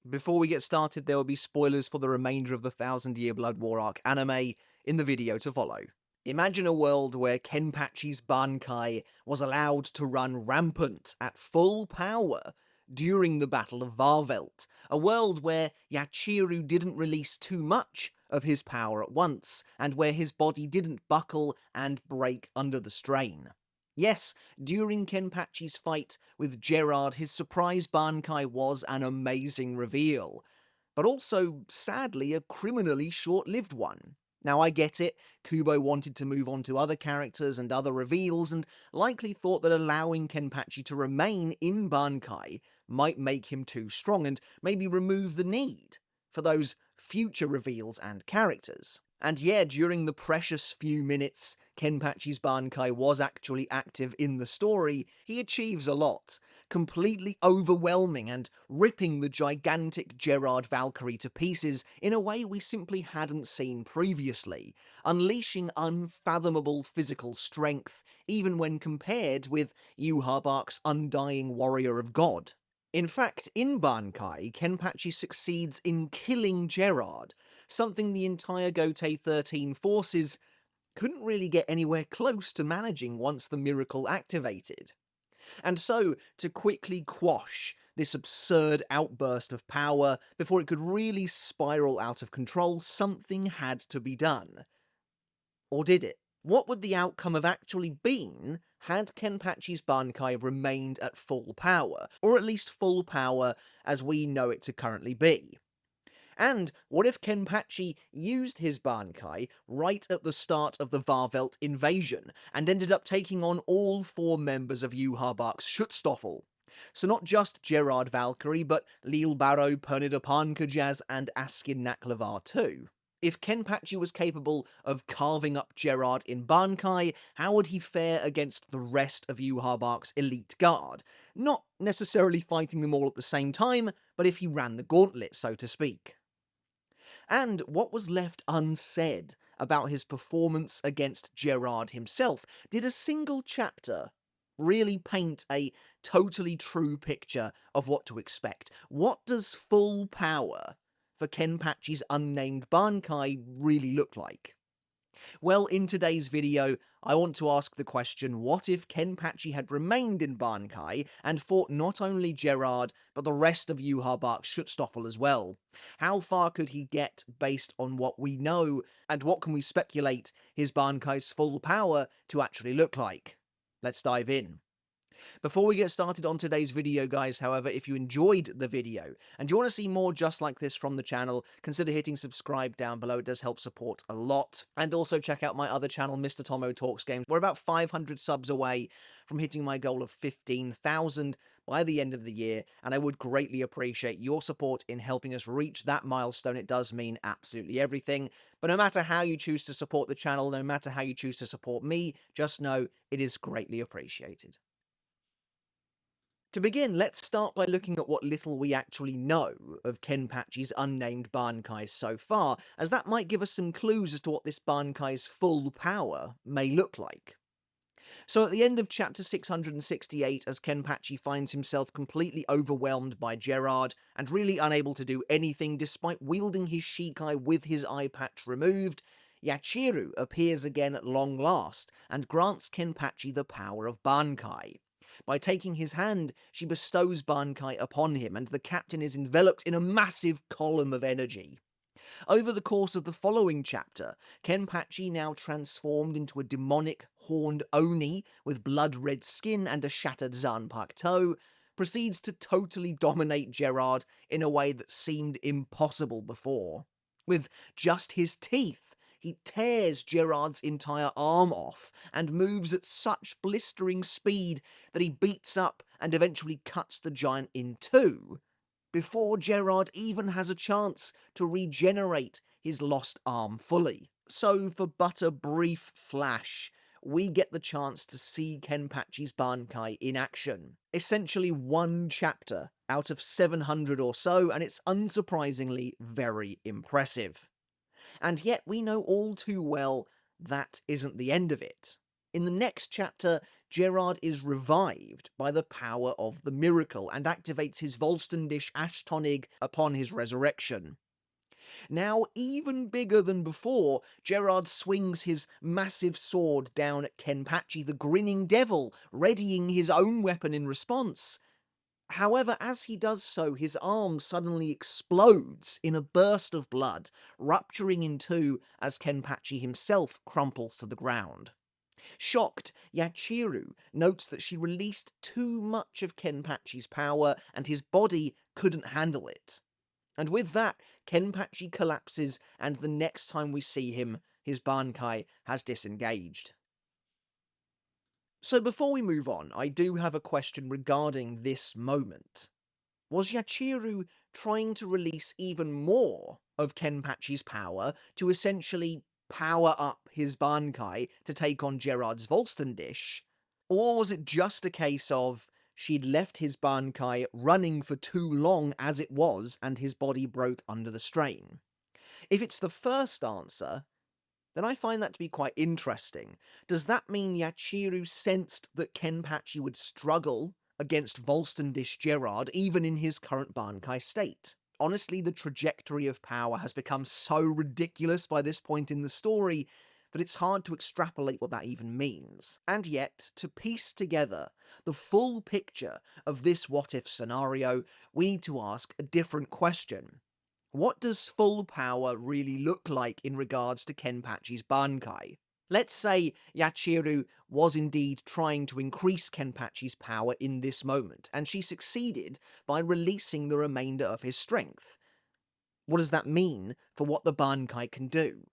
Before we get started, there will be spoilers for the remainder of the Thousand Year Blood War arc anime in the video to follow. Imagine a world where Kenpachi's Bankai was allowed to run rampant at full power during the Battle of Varvelt, a world where Yachiru didn't release too much of his power at once, and where his body didn't buckle and break under the strain. Yes, during Kenpachi's fight with Gerard, his surprise Bankai was an amazing reveal, but also, sadly, a criminally short-lived one. Now, I get it, Kubo wanted to move on to other characters and other reveals, and likely thought that allowing Kenpachi to remain in Bankai might make him too strong, and maybe remove the need for those future reveals and characters. And yeah, during the precious few minutes Kenpachi's Bankai was actually active in the story, he achieves a lot, completely overwhelming and ripping the gigantic Gerard Valkyrie to pieces in a way we simply hadn't seen previously, unleashing unfathomable physical strength even when compared with Yhwach's undying warrior of God. In fact, in Bankai, Kenpachi succeeds in killing Gerard, something the entire Gotei 13 forces couldn't really get anywhere close to managing once the miracle activated. And so, to quickly quash this absurd outburst of power before it could really spiral out of control, something had to be done. Or did it? What would the outcome have actually been had Kenpachi's Bankai remained at full power, or at least full power as we know it to currently be? And what if Kenpachi used his Bankai right at the start of the Varvelt invasion, and ended up taking on all 4 members of Yhwach's Schutzstaffel? So not just Gerard Valkyrie, but Lille Barrow, Pernida Pankajaz, and Askin Naklavar too. If Kenpachi was capable of carving up Gerard in Bankai, how would he fare against the rest of Yhwach's elite guard? Not necessarily fighting them all at the same time, but if he ran the gauntlet, so to speak. And what was left unsaid about his performance against Gerard himself? Did a single chapter really paint a totally true picture of what to expect? What does full power for Kenpachi's unnamed Bankai really look like? Well, in today's video, I want to ask the question, what if Kenpachi had remained in Bankai and fought not only Gerard, but the rest of Yhwach's Schutzstaffel as well? How far could he get based on what we know, and what can we speculate his Bankai's full power to actually look like? Let's dive in. Before we get started on today's video, guys, however, if you enjoyed the video and you want to see more just like this from the channel, consider hitting subscribe down below. It does help support a lot. And also check out my other channel, Mr. Tomo Talks Games. We're about 500 subs away from hitting my goal of 15,000 by the end of the year, and I would greatly appreciate your support in helping us reach that milestone. It does mean absolutely everything. But no matter how you choose to support the channel, no matter how you choose to support me, just know it is greatly appreciated. To begin, let's start by looking at what little we actually know of Kenpachi's unnamed Bankai so far, as that might give us some clues as to what this Bankai's full power may look like. So at the end of chapter 668, as Kenpachi finds himself completely overwhelmed by Gerard, and really unable to do anything despite wielding his Shikai with his eye patch removed, Yachiru appears again at long last, and grants Kenpachi the power of Bankai. By taking his hand, she bestows Bankai upon him, and the captain is enveloped in a massive column of energy. Over the course of the following chapter, Kenpachi, now transformed into a demonic horned Oni with blood-red skin and a shattered Zanpakuto toe, proceeds to totally dominate Gerard in a way that seemed impossible before. With just his teeth, he tears Gerard's entire arm off and moves at such blistering speed that he beats up and eventually cuts the giant in two, before Gerard even has a chance to regenerate his lost arm fully. So for but a brief flash, we get the chance to see Kenpachi's Bankai in action. Essentially one chapter out of 700 or so, and it's unsurprisingly very impressive. And yet we know all too well that isn't the end of it. In the next chapter, Gerard is revived by the power of the miracle and activates his Volstendish Ashtonig upon his resurrection. Now, even bigger than before, Gerard swings his massive sword down at Kenpachi the Grinning Devil, readying his own weapon in response. However, as he does so, his arm suddenly explodes in a burst of blood, rupturing in two as Kenpachi himself crumples to the ground. Shocked, Yachiru notes that she released too much of Kenpachi's power and his body couldn't handle it. And with that, Kenpachi collapses, and the next time we see him, his Bankai has disengaged. So before we move on, I do have a question regarding this moment. Was Yachiru trying to release even more of Kenpachi's power to essentially power up his Bankai to take on Gerard's Volstendish? Or was it just a case of she'd left his Bankai running for too long as it was and his body broke under the strain? If it's the first answer, then I find that to be quite interesting. Does that mean Yachiru sensed that Kenpachi would struggle against Volstendish Gerard even in his current Bankai state? Honestly, the trajectory of power has become so ridiculous by this point in the story that it's hard to extrapolate what that even means. And yet, to piece together the full picture of this what-if scenario, we need to ask a different question. What does full power really look like in regards to Kenpachi's Bankai? Let's say Yachiru was indeed trying to increase Kenpachi's power in this moment, and she succeeded by releasing the remainder of his strength. What does that mean for what the Bankai can do?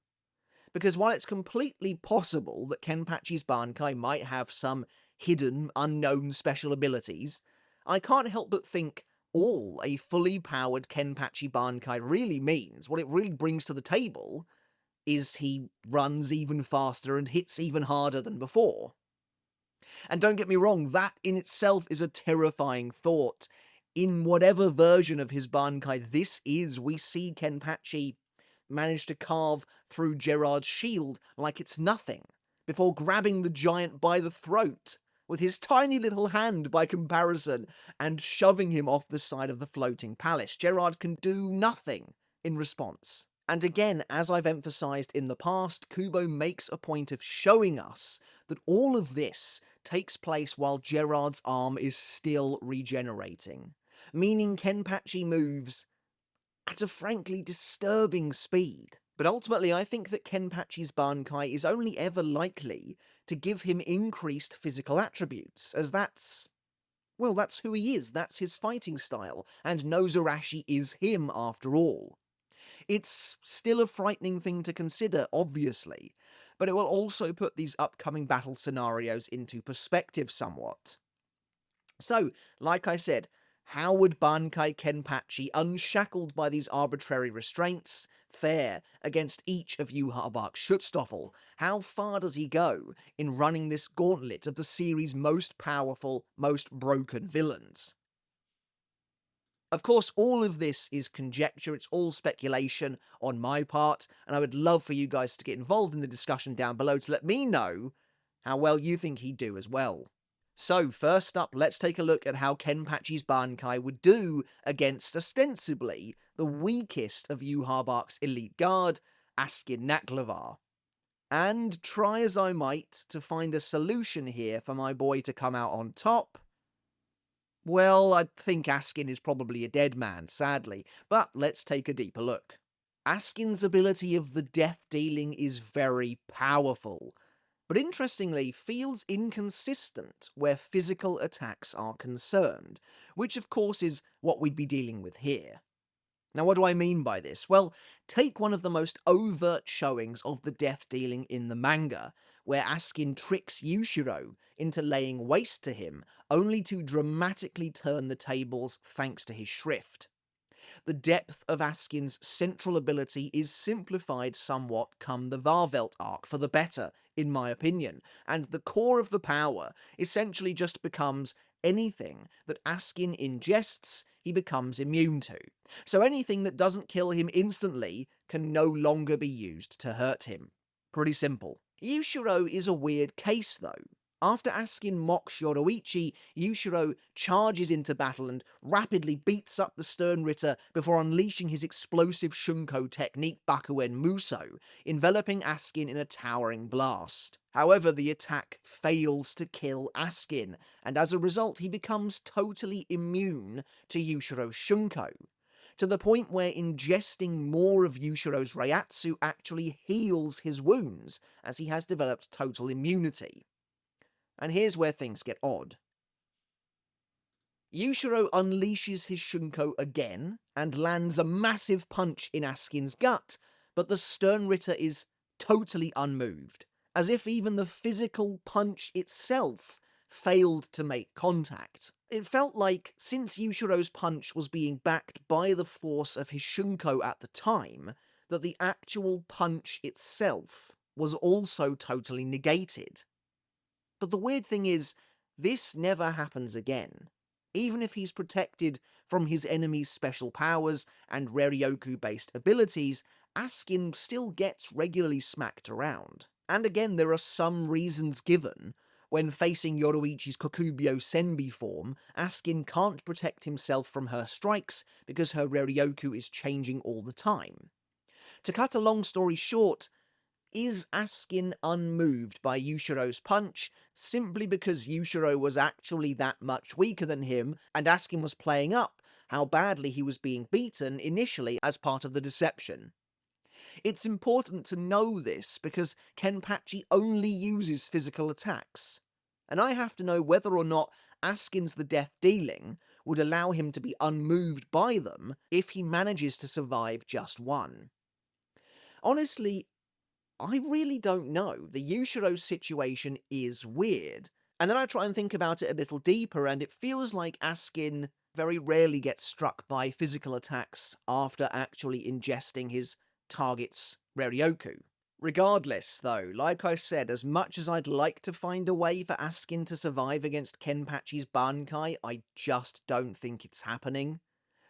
Because while it's completely possible that Kenpachi's Bankai might have some hidden, unknown special abilities, I can't help but think all a fully powered Kenpachi Bankai really means, what it really brings to the table, is he runs even faster and hits even harder than before. And don't get me wrong, that in itself is a terrifying thought. In whatever version of his Bankai this is, we see Kenpachi manage to carve through Gerard's shield like it's nothing, before grabbing the giant by the throat with his tiny little hand by comparison, and shoving him off the side of the floating palace. Gerard can do nothing in response. And again, as I've emphasized in the past, Kubo makes a point of showing us that all of this takes place while Gerard's arm is still regenerating, meaning Kenpachi moves at a frankly disturbing speed. But ultimately, I think that Kenpachi's Bankai is only ever likely to give him increased physical attributes, as that's who he is, that's his fighting style, and Nozarashi is him after all. It's still a frightening thing to consider, obviously, but it will also put these upcoming battle scenarios into perspective somewhat. So, like I said, how would Bankai Kenpachi, unshackled by these arbitrary restraints, fare against each of Yhwach's Schutzstaffel? How far does he go in running this gauntlet of the series' most powerful, most broken villains? Of course, all of this is conjecture, it's all speculation on my part, and I would love for you guys to get involved in the discussion down below to let me know how well you think he'd do as well. So, first up, let's take a look at how Kenpachi's Bankai would do against, ostensibly, the weakest of Yhwach's elite guard, Askin Naklavar. And try as I might to find a solution here for my boy to come out on top, well, I think Askin is probably a dead man, sadly, but let's take a deeper look. Askin's ability of the death dealing is very powerful, but interestingly feels inconsistent where physical attacks are concerned, which of course is what we'd be dealing with here. Now, what do I mean by this? Well, take one of the most overt showings of the death dealing in the manga, where Askin tricks Yushiro into laying waste to him, only to dramatically turn the tables thanks to his shrift. The depth of Askin's central ability is simplified somewhat come the Varvelt arc for the better, in my opinion, and the core of the power essentially just becomes anything that Askin ingests, he becomes immune to. So anything that doesn't kill him instantly can no longer be used to hurt him. Pretty simple. Yushiro is a weird case though. After Askin mocks Yoruichi, Yushiro charges into battle and rapidly beats up the Sternritter before unleashing his explosive Shunko technique Bakuen Muso, enveloping Askin in a towering blast. However, the attack fails to kill Askin, and as a result he becomes totally immune to Yushiro's Shunko, to the point where ingesting more of Yushiro's Reiatsu actually heals his wounds, as he has developed total immunity. And here's where things get odd. Yushiro unleashes his Shunko again, and lands a massive punch in Askin's gut, but the Sternritter is totally unmoved, as if even the physical punch itself failed to make contact. It felt like, since Yushiro's punch was being backed by the force of his Shunko at the time, that the actual punch itself was also totally negated. But the weird thing is, this never happens again. Even if he's protected from his enemy's special powers and Reryoku-based abilities, Askin still gets regularly smacked around. And again, there are some reasons given. When facing Yoruichi's Kokubyo Senbi form, Askin can't protect himself from her strikes because her Reryoku is changing all the time. To cut a long story short, is Askin unmoved by Yushiro's punch simply because Yushiro was actually that much weaker than him, and Askin was playing up how badly he was being beaten initially as part of the deception? It's important to know this because Kenpachi only uses physical attacks, and I have to know whether or not Askin's the death dealing would allow him to be unmoved by them if he manages to survive just one. Honestly, I really don't know. The Yushiro situation is weird. And then I try and think about it a little deeper, and it feels like Askin very rarely gets struck by physical attacks after actually ingesting his target's Reryoku. Regardless, though, like I said, as much as I'd like to find a way for Askin to survive against Kenpachi's Bankai, I just don't think it's happening.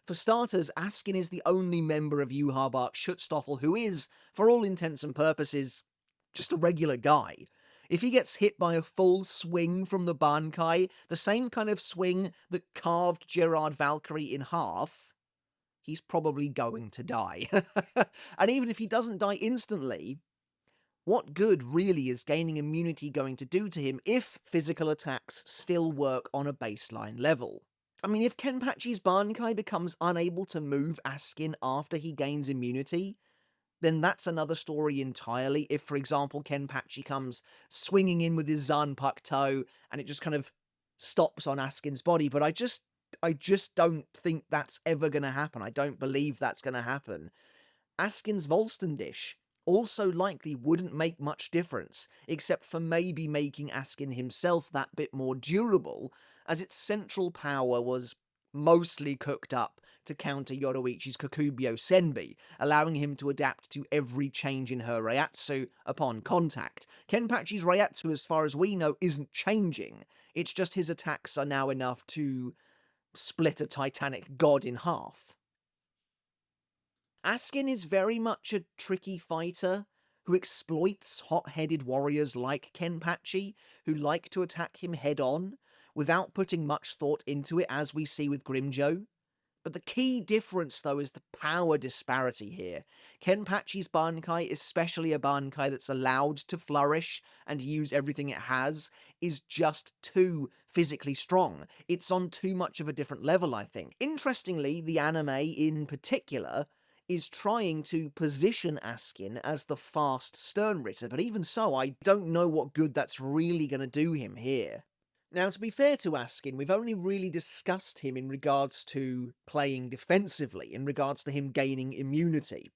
For starters, Askin is the only member of Yhwach's Schutzstaffel who is, for all intents and purposes, just a regular guy. If he gets hit by a full swing from the Bankai, the same kind of swing that carved Gerard Valkyrie in half, he's probably going to die. And even if he doesn't die instantly, what good really is gaining immunity going to do to him if physical attacks still work on a baseline level? I mean, if Kenpachi's Bankai becomes unable to move Askin after he gains immunity, then that's another story entirely. If, for example, Kenpachi comes swinging in with his Zanpakuto toe and it just kind of stops on Askin's body, but I just don't think that's ever going to happen. I don't believe that's going to happen. Askin's Volstendish also likely wouldn't make much difference, except for maybe making Askin himself that bit more durable, as its central power was mostly cooked up to counter Yoruichi's Kokubyo Senbi, allowing him to adapt to every change in her Reiatsu upon contact. Kenpachi's Reiatsu, as far as we know, isn't changing. It's just his attacks are now enough to split a Titanic god in half. Askin is very much a tricky fighter who exploits hot-headed warriors like Kenpachi, who like to attack him head-on, without putting much thought into it, as we see with Grimmjow. But the key difference, though, is the power disparity here. Kenpachi's Bankai, especially a Bankai that's allowed to flourish and use everything it has, is just too physically strong. It's on too much of a different level, I think. Interestingly, the anime in particular is trying to position Askin as the fast Sternritter, but even so, I don't know what good that's really going to do him here. Now, to be fair to Askin, we've only really discussed him in regards to playing defensively, in regards to him gaining immunity.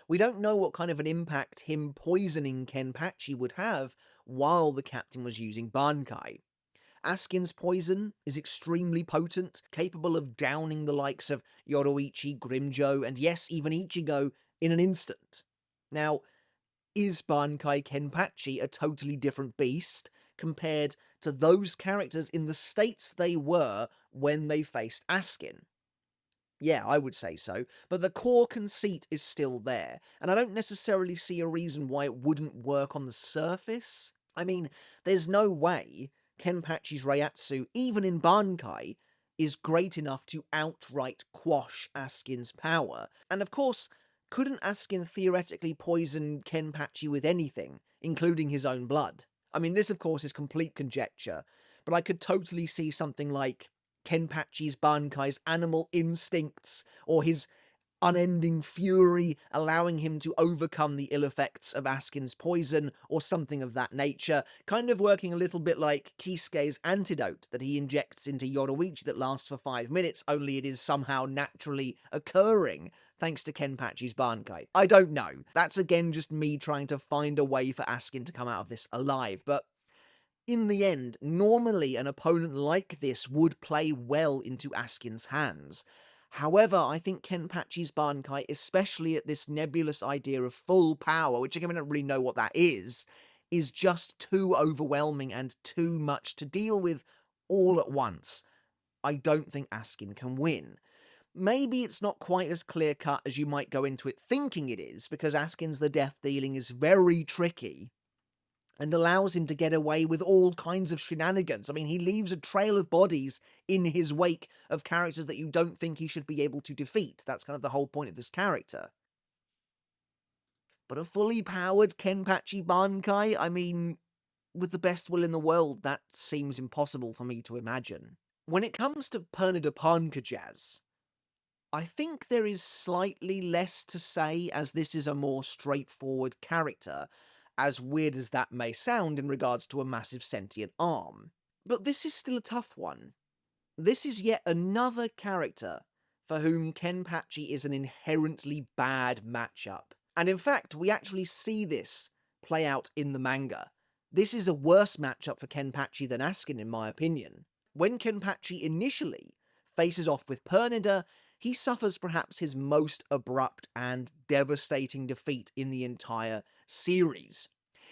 We don't know what kind of an impact him poisoning Kenpachi would have while the captain was using Bankai. Askin's poison is extremely potent, capable of downing the likes of Yoruichi, Grimmjow, and yes, even Ichigo in an instant. Now, is Bankai Kenpachi a totally different beast compared to those characters in the states they were when they faced Askin? Yeah, I would say so, but the core conceit is still there, and I don't necessarily see a reason why it wouldn't work on the surface. I mean, there's no way Kenpachi's Reiatsu, even in Bankai, is great enough to outright quash Askin's power. And of course, couldn't Askin theoretically poison Kenpachi with anything, including his own blood? I mean, this of course is complete conjecture, but I could totally see something like Kenpachi's Bankai's animal instincts, or his unending fury allowing him to overcome the ill effects of Askin's poison, or something of that nature, kind of working a little bit like Kisuke's antidote that he injects into Yoruichi that lasts for 5 minutes, only it is somehow naturally occurring thanks to Kenpachi's Bankai. I don't know. That's again just me trying to find a way for Askin to come out of this alive, but in the end, normally an opponent like this would play well into Askin's hands. However, I think Kenpachi's Bankai, especially at this nebulous idea of full power, which again I don't really know what that is just too overwhelming and too much to deal with all at once. I don't think Askin can win. Maybe it's not quite as clear cut as you might go into it thinking it is, because Askin's the death dealing is very tricky and allows him to get away with all kinds of shenanigans. I mean, he leaves a trail of bodies in his wake of characters that you don't think he should be able to defeat. That's kind of the whole point of this character. But a fully powered Kenpachi Bankai, I mean, with the best will in the world, that seems impossible for me to imagine. When it comes to Pernida Pankajaz, I think there is slightly less to say, as this is a more straightforward character, as weird as that may sound in regards to a massive sentient arm. But this is still a tough one. This is yet another character for whom Kenpachi is an inherently bad matchup. And in fact, we actually see this play out in the manga. This is a worse matchup for Kenpachi than Askin, in my opinion. When Kenpachi initially faces off with Pernida, he suffers perhaps his most abrupt and devastating defeat in the entire series.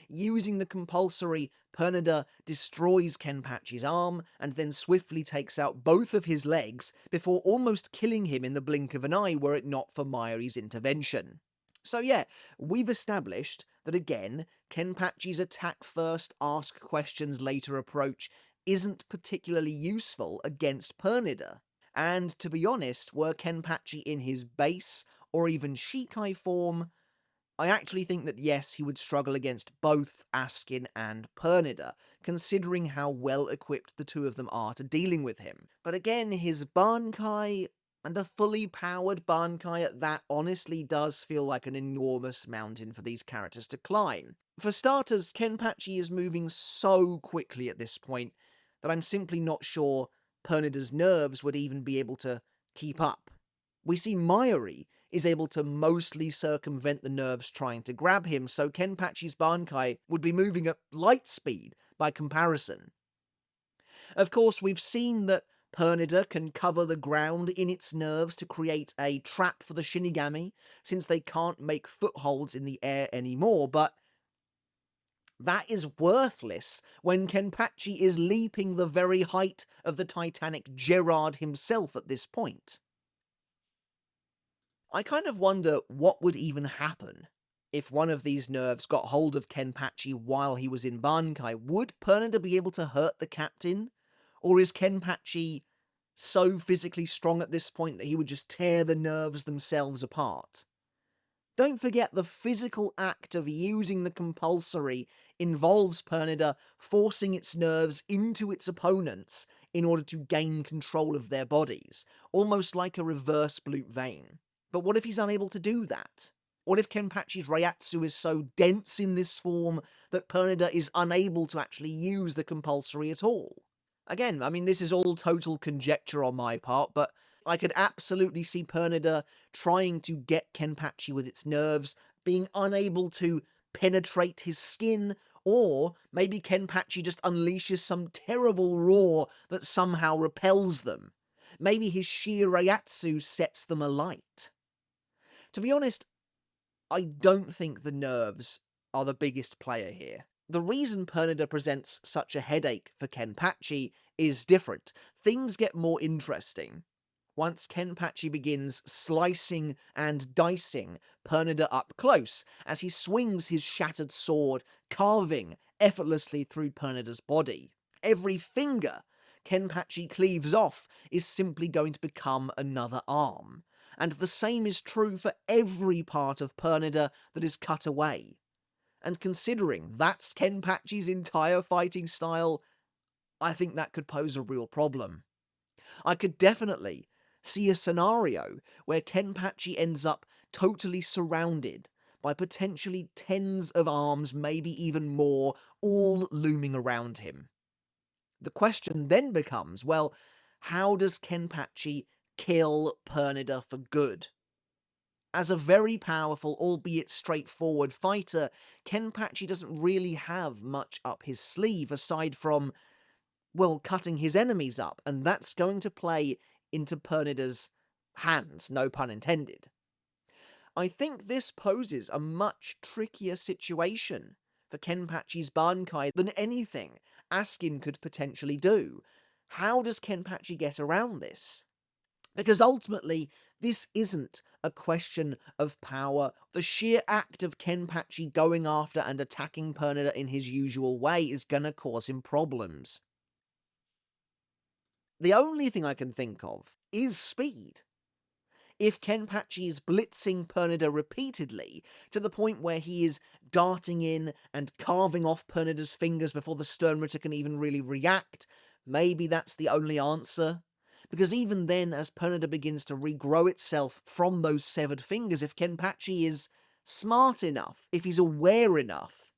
Using the compulsory, Pernida destroys Kenpachi's arm and then swiftly takes out both of his legs before almost killing him in the blink of an eye were it not for Mayuri's intervention. So yeah, we've established that again, Kenpachi's attack first, ask questions later approach isn't particularly useful against Pernida. And to be honest, were Kenpachi in his base or even Shikai form, I actually think that yes, he would struggle against both Askin and Pernida, considering how well equipped the two of them are to dealing with him. But again, his Bankai, and a fully powered Bankai at that, honestly does feel like an enormous mountain for these characters to climb. For starters, Kenpachi is moving so quickly at this point that I'm simply not sure Pernida's nerves would even be able to keep up. We see Mayuri is able to mostly circumvent the nerves trying to grab him, so Kenpachi's Bankai would be moving at light speed by comparison. Of course, we've seen that Pernida can cover the ground in its nerves to create a trap for the Shinigami, since they can't make footholds in the air anymore, but that is worthless when Kenpachi is leaping the very height of the Titanic Gerard himself at this point. I kind of wonder what would even happen if one of these nerves got hold of Kenpachi while he was in Bankai. Would Pernida be able to hurt the captain? Or is Kenpachi so physically strong at this point that he would just tear the nerves themselves apart? Don't forget, the physical act of using the compulsory involves Pernida forcing its nerves into its opponents in order to gain control of their bodies, almost like a reverse blue vein. But what if he's unable to do that? What if Kenpachi's Reiatsu is so dense in this form that Pernida is unable to actually use the compulsory at all? Again, I mean, this is all total conjecture on my part, but I could absolutely see Pernida trying to get Kenpachi with its nerves, being unable to penetrate his skin, or maybe Kenpachi just unleashes some terrible roar that somehow repels them. Maybe his sheer Reiatsu sets them alight. To be honest, I don't think the nerves are the biggest player here. The reason Pernida presents such a headache for Kenpachi is different. Things get more interesting once Kenpachi begins slicing and dicing Pernida up close as he swings his shattered sword, carving effortlessly through Pernida's body. Every finger Kenpachi cleaves off is simply going to become another arm, and the same is true for every part of Pernida that is cut away. And considering that's Kenpachi's entire fighting style, I think that could pose a real problem. I could definitely see a scenario where Kenpachi ends up totally surrounded by potentially tens of arms, maybe even more, all looming around him. The question then becomes, well, how does Kenpachi kill Pernida for good? As a very powerful, albeit straightforward fighter, Kenpachi doesn't really have much up his sleeve aside from, well, cutting his enemies up, and that's going to play into Pernida's hands, no pun intended. I think this poses a much trickier situation for Kenpachi's Bankai than anything Askin could potentially do. How does Kenpachi get around this? Because ultimately, this isn't a question of power. The sheer act of Kenpachi going after and attacking Pernida in his usual way is gonna cause him problems. The only thing I can think of is speed. If Kenpachi is blitzing Pernida repeatedly, to the point where he is darting in and carving off Pernida's fingers before the Sternritter can even really react, maybe that's the only answer. Because even then, as Pernida begins to regrow itself from those severed fingers, if Kenpachi is smart enough, if he's aware enough,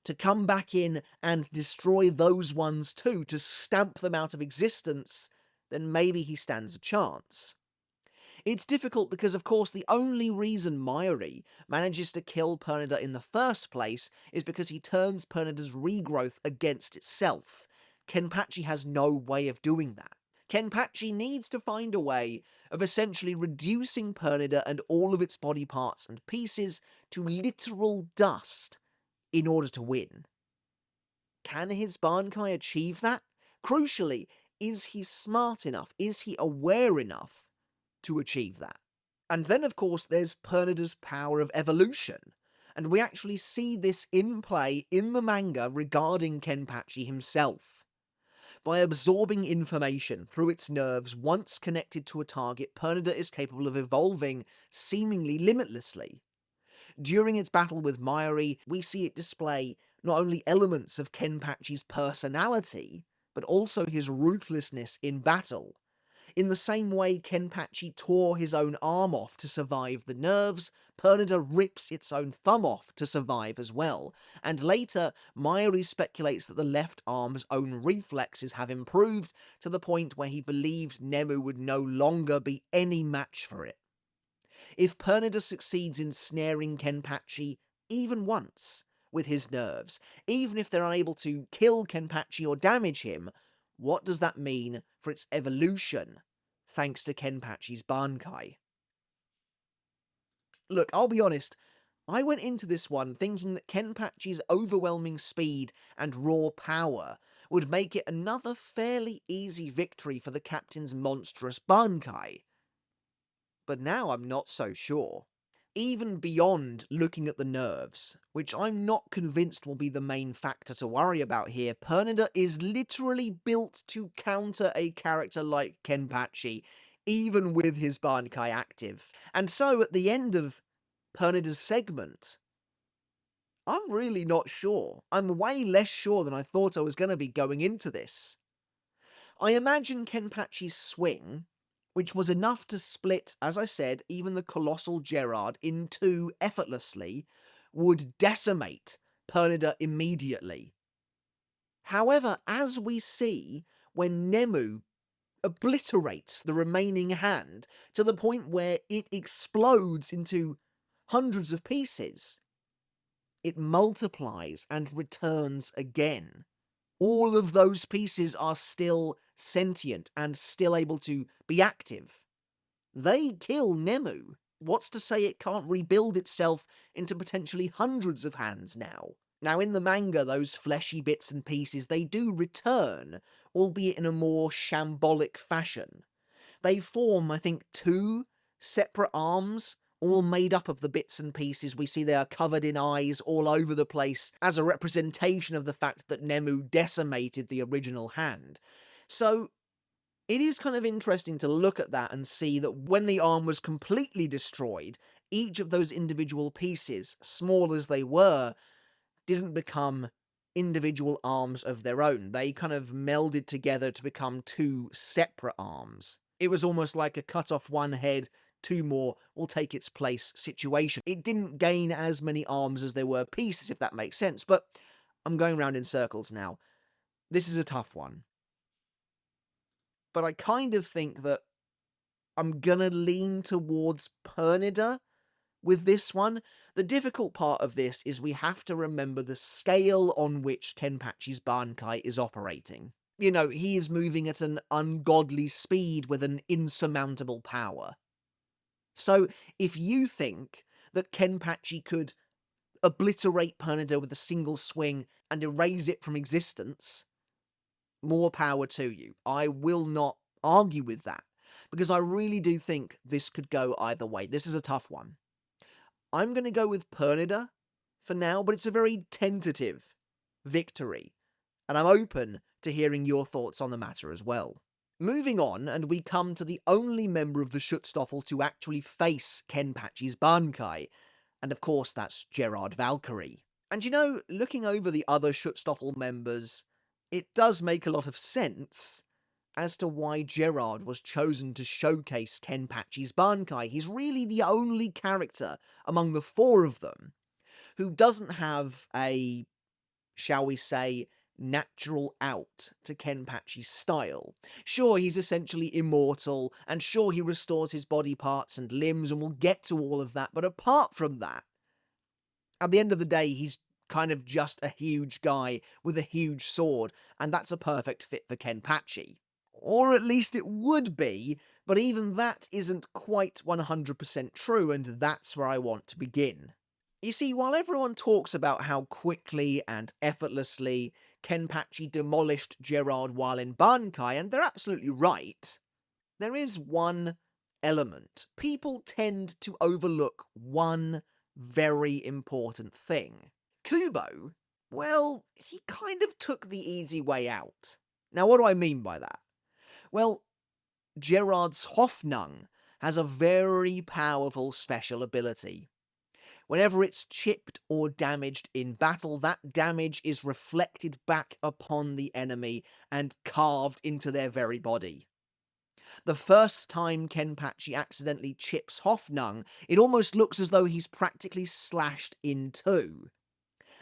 to come back in and destroy those ones too, to stamp them out of existence, then maybe he stands a chance. It's difficult because, of course, the only reason Mayuri manages to kill Pernida in the first place is because he turns Pernida's regrowth against itself. Kenpachi has no way of doing that. Kenpachi needs to find a way of essentially reducing Pernida and all of its body parts and pieces to literal dust in order to win. Can his Bankai achieve that? Crucially, is he smart enough? Is he aware enough to achieve that? And then, of course, there's Pernida's power of evolution. And we actually see this in play in the manga regarding Kenpachi himself. By absorbing information through its nerves once connected to a target, Pernida is capable of evolving seemingly limitlessly. During its battle with Mayuri, we see it display not only elements of Kenpachi's personality, but also his ruthlessness in battle. In the same way Kenpachi tore his own arm off to survive the nerves, Pernida rips its own thumb off to survive as well. And later, Mayuri speculates that the left arm's own reflexes have improved to the point where he believed Nemu would no longer be any match for it. If Pernida succeeds in snaring Kenpachi even once with his nerves, even if they're unable to kill Kenpachi or damage him, what does that mean for its evolution, thanks to Kenpachi's Bankai? Look, I'll be honest, I went into this one thinking that Kenpachi's overwhelming speed and raw power would make it another fairly easy victory for the captain's monstrous Bankai. But now I'm not so sure. Even beyond looking at the nerves, which I'm not convinced will be the main factor to worry about here, Pernida is literally built to counter a character like Kenpachi, even with his Bankai active. And so, at the end of Pernida's segment, I'm really not sure. I'm way less sure than I thought I was going to be going into this. I imagine Kenpachi's swing, which was enough to split, as I said, even the colossal Gerard in two effortlessly, would decimate Pernida immediately. However, as we see, when Nemu obliterates the remaining hand to the point where it explodes into hundreds of pieces, it multiplies and returns again. All of those pieces are still sentient and still able to be active. They kill Nemu. What's to say it can't rebuild itself into potentially hundreds of hands now? Now, in the manga, those fleshy bits and pieces, they do return, albeit in a more shambolic fashion. They form, I think, 2 separate arms, all made up of the bits and pieces we see they are covered in eyes all over the place as a representation of the fact that Nemu decimated the original hand. So it is kind of interesting to look at that and see that when the arm was completely destroyed, each of those individual pieces, small as they were, didn't become individual arms of their own. They kind of melded together to become 2 separate arms. It was almost like a cut off one head, 2 more will take its place situation. It didn't gain as many arms as there were pieces, if that makes sense, but I'm going round in circles now. This is a tough one. But I kind of think that I'm gonna lean towards Pernida with this one. The difficult part of this is we have to remember the scale on which Kenpachi's Bankai is operating. You know, he is moving at an ungodly speed with an insurmountable power. So, if you think that Kenpachi could obliterate Pernida with a single swing and erase it from existence, more power to you. I will not argue with that, because I really do think this could go either way. This is a tough one. I'm going to go with Pernida for now, but it's a very tentative victory, and I'm open to hearing your thoughts on the matter as well. Moving on, and we come to the only member of the Schutzstaffel to actually face Kenpachi's Bankai, and of course that's Gerard Valkyrie. And you know, looking over the other Schutzstaffel members, it does make a lot of sense as to why Gerard was chosen to showcase Kenpachi's Bankai. He's really the only character among the 4 of them who doesn't have a, shall we say, natural out to Kenpachi's style. Sure, he's essentially immortal, and sure, he restores his body parts and limbs, and we'll get to all of that, but apart from that, at the end of the day, he's kind of just a huge guy with a huge sword, and that's a perfect fit for Kenpachi. Or at least it would be, but even that isn't quite 100% true, and that's where I want to begin. You see, while everyone talks about how quickly and effortlessly Kenpachi demolished Gerard while in Bankai, and they're absolutely right, there is one element. People tend to overlook one very important thing. Kubo, well, he kind of took the easy way out. Now, what do I mean by that? Well, Gerard's Hoffnung has a very powerful special ability. Whenever it's chipped or damaged in battle, that damage is reflected back upon the enemy and carved into their very body. The first time Kenpachi accidentally chips Hoffnung, it almost looks as though he's practically slashed in 2.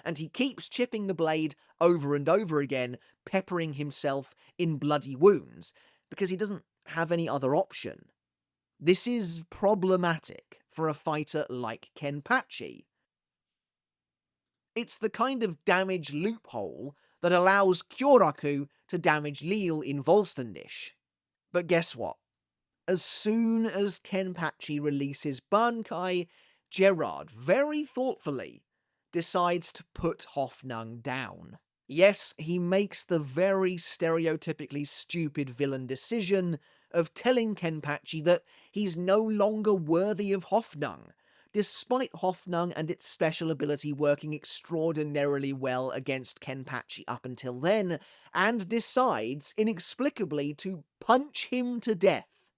And he keeps chipping the blade over and over again, peppering himself in bloody wounds, because he doesn't have any other option. This is problematic for a fighter like Kenpachi. It's the kind of damage loophole that allows Kyoraku to damage Lille in Volstendish. But guess what? As soon as Kenpachi releases Bankai, Gerard, very thoughtfully, decides to put Hoffnung down. Yes, he makes the very stereotypically stupid villain decision of telling Kenpachi that he's no longer worthy of Hoffnung, despite Hoffnung and its special ability working extraordinarily well against Kenpachi up until then, and decides, inexplicably, to punch him to death,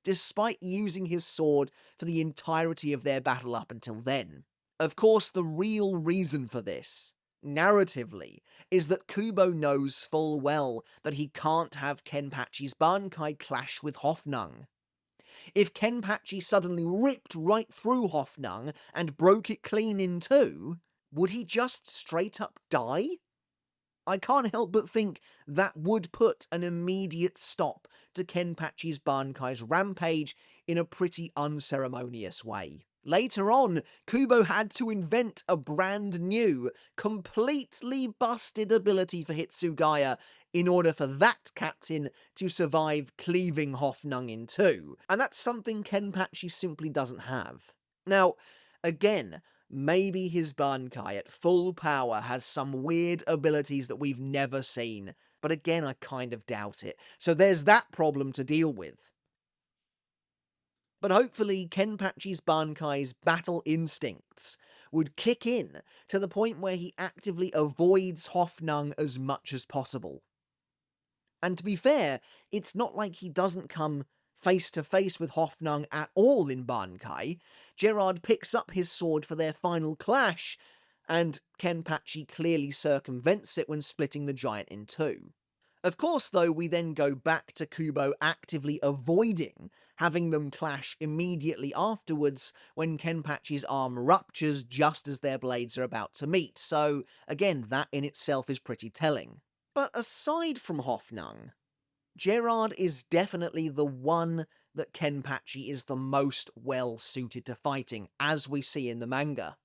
despite using his sword for the entirety of their battle up until then. Of course, the real reason for this, narratively, is that Kubo knows full well that he can't have Kenpachi's Bankai clash with Hoffnung. If Kenpachi suddenly ripped right through Hoffnung and broke it clean in 2, would he just straight up die? I can't help but think that would put an immediate stop to Kenpachi's Bankai's rampage in a pretty unceremonious way. Later on, Kubo had to invent a brand new, completely busted ability for Hitsugaya in order for that captain to survive cleaving Hoffnung in 2, and that's something Kenpachi simply doesn't have. Now, again, maybe his Bankai at full power has some weird abilities that we've never seen, but again, I kind of doubt it. So there's that problem to deal with. But hopefully, Kenpachi's Bankai's battle instincts would kick in to the point where he actively avoids Hoffnung as much as possible. And to be fair, it's not like he doesn't come face to face with Hoffnung at all in Bankai. Gerard picks up his sword for their final clash, and Kenpachi clearly circumvents it when splitting the giant in two. Of course, though, we then go back to Kubo actively avoiding having them clash immediately afterwards when Kenpachi's arm ruptures just as their blades are about to meet, so again, that in itself is pretty telling. But aside from Hoffnung, Gerard is definitely the one that Kenpachi is the most well suited to fighting, as we see in the manga.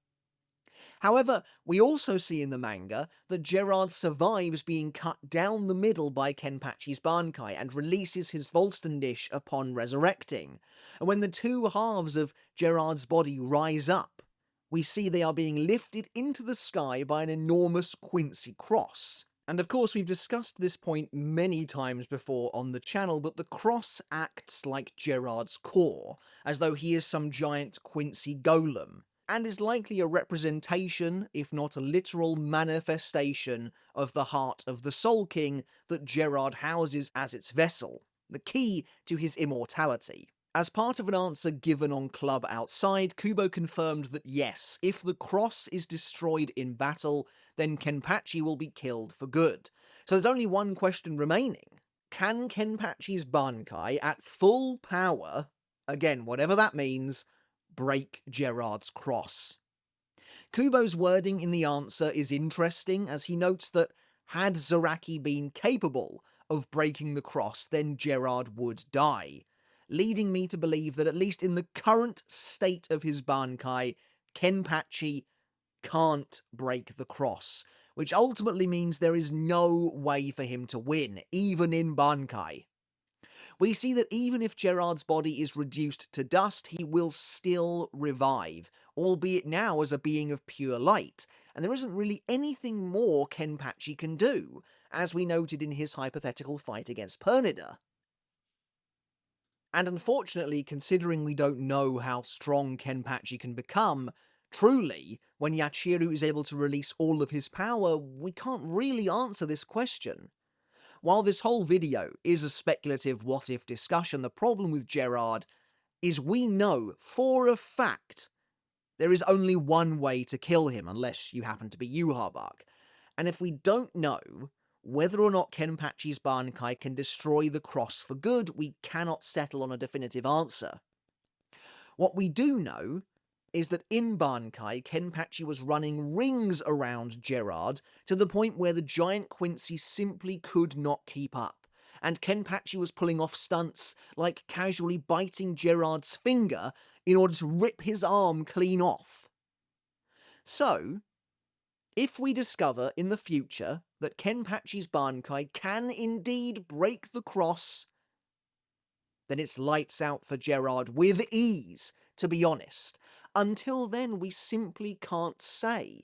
However, we also see in the manga that Gerard survives being cut down the middle by Kenpachi's Bankai and releases his Volstendish upon resurrecting. And when the two halves of Gerard's body rise up, we see they are being lifted into the sky by an enormous Quincy cross. And of course, we've discussed this point many times before on the channel, but the cross acts like Gerard's core, as though he is some giant Quincy golem, and is likely a representation, if not a literal manifestation, of the heart of the Soul King that Gerard houses as its vessel, the key to his immortality. As part of an answer given on Club Outside, Kubo confirmed that yes, if the cross is destroyed in battle, then Kenpachi will be killed for good. So there's only one question remaining. Can Kenpachi's Bankai, at full power, again, whatever that means, break Gerard's cross? Kubo's wording in the answer is interesting, as he notes that had Zaraki been capable of breaking the cross, then Gerard would die, leading me to believe that at least in the current state of his Bankai, Kenpachi can't break the cross, which ultimately means there is no way for him to win, even in Bankai. We see that even if Gerard's body is reduced to dust, he will still revive, albeit now as a being of pure light, and there isn't really anything more Kenpachi can do, as we noted in his hypothetical fight against Pernida. And unfortunately, considering we don't know how strong Kenpachi can become, truly, when Yachiru is able to release all of his power, we can't really answer this question. While this whole video is a speculative what-if discussion, the problem with Gerard is we know for a fact there is only one way to kill him, unless you happen to be Yhwach. And if we don't know whether or not Kenpachi's Bankai can destroy the cross for good, we cannot settle on a definitive answer. What we do know is that in Bankai, Kenpachi was running rings around Gerard to the point where the giant Quincy simply could not keep up, and Kenpachi was pulling off stunts like casually biting Gerard's finger in order to rip his arm clean off. So, if we discover in the future that Kenpachi's Bankai can indeed break the cross, then it's lights out for Gerard with ease, to be honest. Until then, we simply can't say.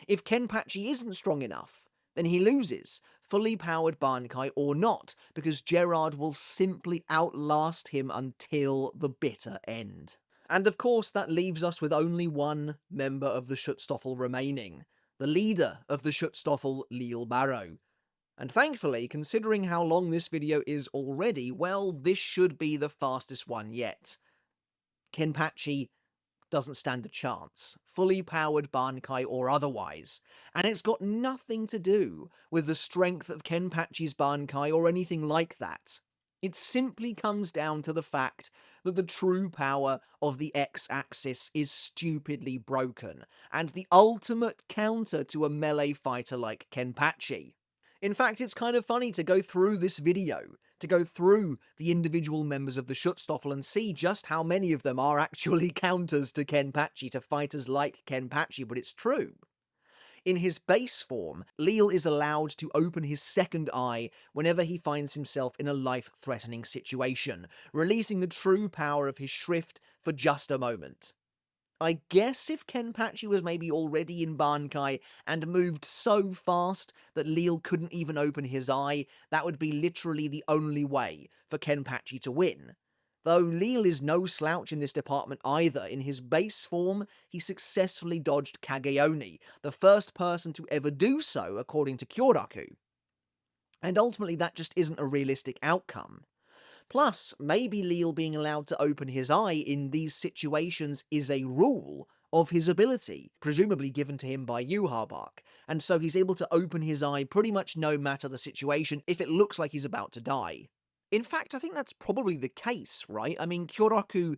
If Kenpachi isn't strong enough, then he loses, fully powered Bankai or not, because Gerard will simply outlast him until the bitter end. And of course, that leaves us with only one member of the Schutzstaffel remaining, the leader of the Schutzstaffel, Lille. And thankfully, considering how long this video is already, well, this should be the fastest one yet. Kenpachi doesn't stand a chance, fully powered Bankai or otherwise, and it's got nothing to do with the strength of Kenpachi's Bankai or anything like that. It simply comes down to the fact that the true power of the X-axis is stupidly broken, and the ultimate counter to a melee fighter like Kenpachi. In fact, it's kind of funny to go through this video, to go through the individual members of the Schutzstaffel and see just how many of them are actually counters to Kenpachi, to fighters like Kenpachi, but it's true. In his base form, Lille is allowed to open his second eye whenever he finds himself in a life-threatening situation, releasing the true power of his Shrift for just a moment. I guess if Kenpachi was maybe already in Bankai and moved so fast that Lille couldn't even open his eye, that would be literally the only way for Kenpachi to win. Though Lille is no slouch in this department either. In his base form, he successfully dodged Kageoni, the first person to ever do so according to Kyoraku. And ultimately that just isn't a realistic outcome. Plus, maybe Lille being allowed to open his eye in these situations is a rule of his ability, presumably given to him by Yhwach, and so he's able to open his eye pretty much no matter the situation if it looks like he's about to die. In fact, I think that's probably the case, right? I mean, Kyoraku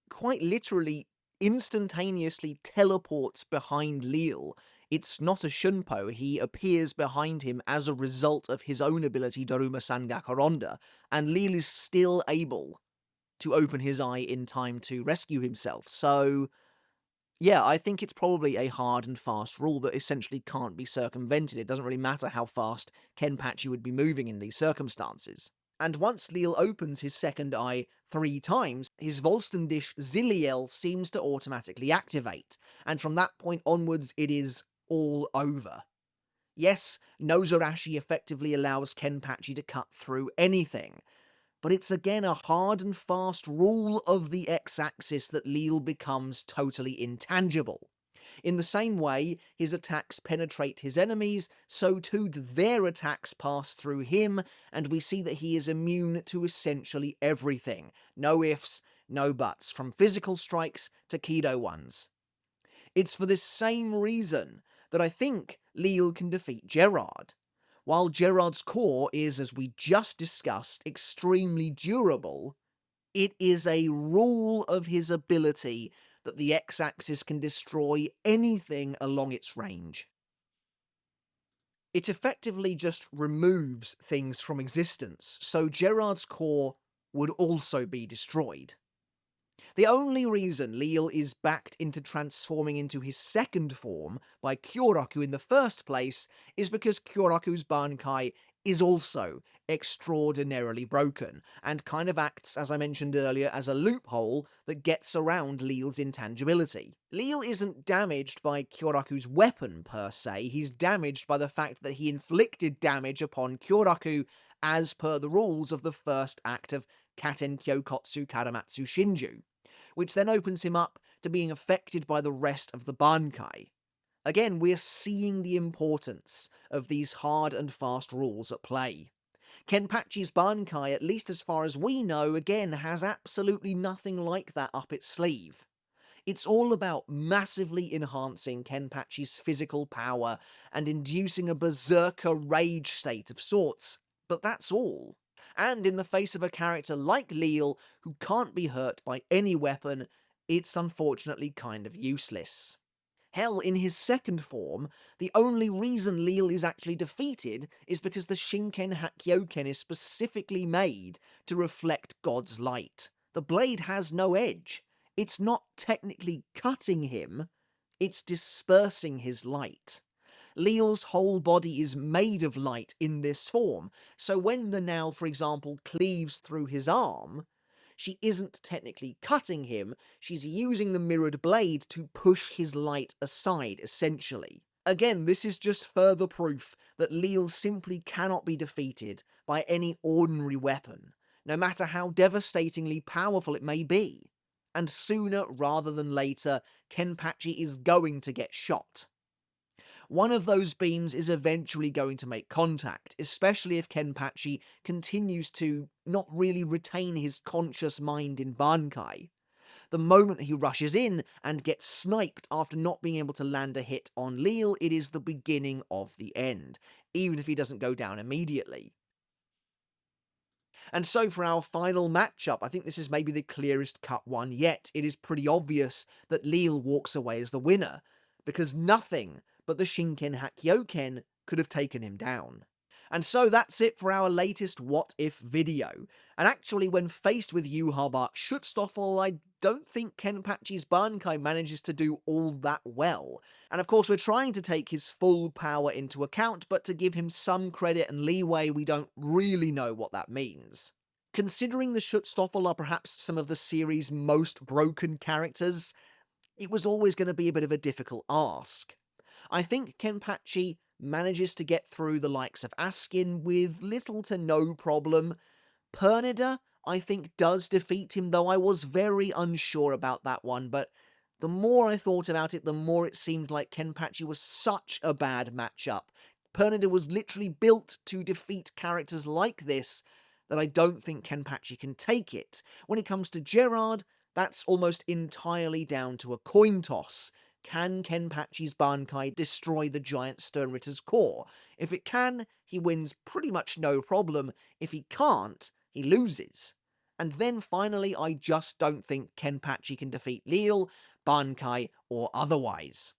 quite literally instantaneously teleports behind Lille. It's not a shunpo, he appears behind him as a result of his own ability, Daruma Sangaka Ronda, and Lille is still able to open his eye in time to rescue himself. So, yeah, I think it's probably a hard and fast rule that essentially can't be circumvented. It doesn't really matter how fast Kenpachi would be moving in these circumstances. And once Lille opens his second eye 3 times, his Volstendish Zilliel seems to automatically activate, and from that point onwards it is all over. Yes, Nozarashi effectively allows Kenpachi to cut through anything, but it's again a hard and fast rule of the X-axis that Lille becomes totally intangible. In the same way his attacks penetrate his enemies, so too do their attacks pass through him, and we see that he is immune to essentially everything. No ifs, no buts, from physical strikes to Kido ones. It's for this same reason that I think Lille can defeat Gerard. While Gerard's core is, as we just discussed, extremely durable, it is a rule of his ability that the X-axis can destroy anything along its range. It effectively just removes things from existence, so Gerard's core would also be destroyed. The only reason Lille is backed into transforming into his second form by Kyoraku in the first place is because Kyoraku's Bankai is also extraordinarily broken, and kind of acts, as I mentioned earlier, as a loophole that gets around Lille's intangibility. Lille isn't damaged by Kyoraku's weapon per se, he's damaged by the fact that he inflicted damage upon Kyoraku as per the rules of the first act of Katen Kyokotsu Karamatsu Shinju, which then opens him up to being affected by the rest of the Bankai. Again, we're seeing the importance of these hard and fast rules at play. Kenpachi's Bankai, at least as far as we know, again has absolutely nothing like that up its sleeve. It's all about massively enhancing Kenpachi's physical power and inducing a berserker rage state of sorts, but that's all. And in the face of a character like Lille, who can't be hurt by any weapon, it's unfortunately kind of useless. Hell, in his second form, the only reason Lille is actually defeated is because the Shinken Hakkyoken is specifically made to reflect God's light. The blade has no edge. It's not technically cutting him, it's dispersing his light. Lille's whole body is made of light in this form, so when the Nal, for example, cleaves through his arm, she isn't technically cutting him, she's using the mirrored blade to push his light aside, essentially. Again, this is just further proof that Lille simply cannot be defeated by any ordinary weapon, no matter how devastatingly powerful it may be. And sooner rather than later, Kenpachi is going to get shot. One of those beams is eventually going to make contact, especially if Kenpachi continues to not really retain his conscious mind in Bankai. The moment he rushes in and gets sniped after not being able to land a hit on Lille, it is the beginning of the end, even if he doesn't go down immediately. And so for our final matchup, I think this is maybe the clearest cut one yet. It is pretty obvious that Lille walks away as the winner, because nothing but the Shinken Hakkyoken could have taken him down. And so that's it for our latest What If video. And actually, when faced with Yhwach's Schutzstaffel, I don't think Kenpachi's Bankai manages to do all that well. And of course, we're trying to take his full power into account, but to give him some credit and leeway, we don't really know what that means. Considering the Schutzstaffel are perhaps some of the series' most broken characters, it was always going to be a bit of a difficult ask. I think Kenpachi manages to get through the likes of Askin with little to no problem. Pernida, I think does defeat him, though I was very unsure about that one, but the more I thought about it, the more it seemed like Kenpachi was such a bad matchup. Pernida was literally built to defeat characters like this that I don't think Kenpachi can take it. When it comes to Gerard, that's almost entirely down to a coin toss. Can Kenpachi's Bankai destroy the giant Sternritter's core? If it can, he wins pretty much no problem. If he can't, he loses. And then finally, I just don't think Kenpachi can defeat Lille, Bankai, or otherwise.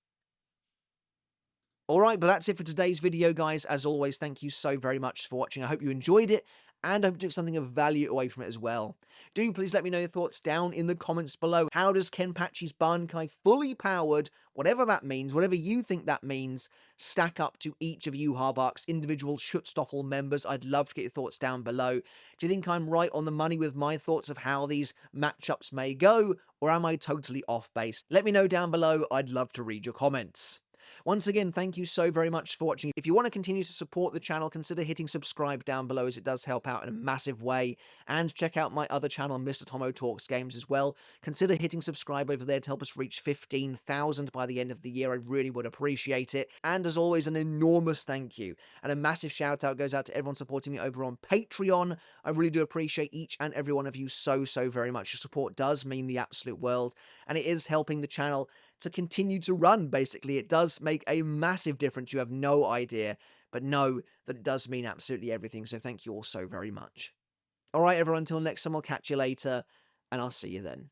Alright, but that's it for today's video, guys. As always, thank you so very much for watching. I hope you enjoyed it, and I hope you took something of value away from it as well. Do please let me know your thoughts down in the comments below. How does Kenpachi's Bankai fully powered, whatever that means, whatever you think that means, stack up to each of Yhwach's individual Schutzstaffel members? I'd love to get your thoughts down below. Do you think I'm right on the money with my thoughts of how these matchups may go, or am I totally off base? Let me know down below. I'd love to read your comments. Once again, thank you so very much for watching. If you want to continue to support the channel, consider hitting subscribe down below, as it does help out in a massive way. And check out my other channel, Mr. Tomo Talks Games, as well. Consider hitting subscribe over there to help us reach 15,000 by the end of the year. I really would appreciate it. And as always, an enormous thank you and a massive shout out goes out to everyone supporting me over on Patreon. I really do appreciate each and every one of you so very much. Your support does mean the absolute world, and it is helping the channel to continue to run, basically. It does make a massive difference. You have no idea, but know that it does mean absolutely everything, so thank you all so very much. Alright everyone, until next time, I'll catch you later, and I'll see you then.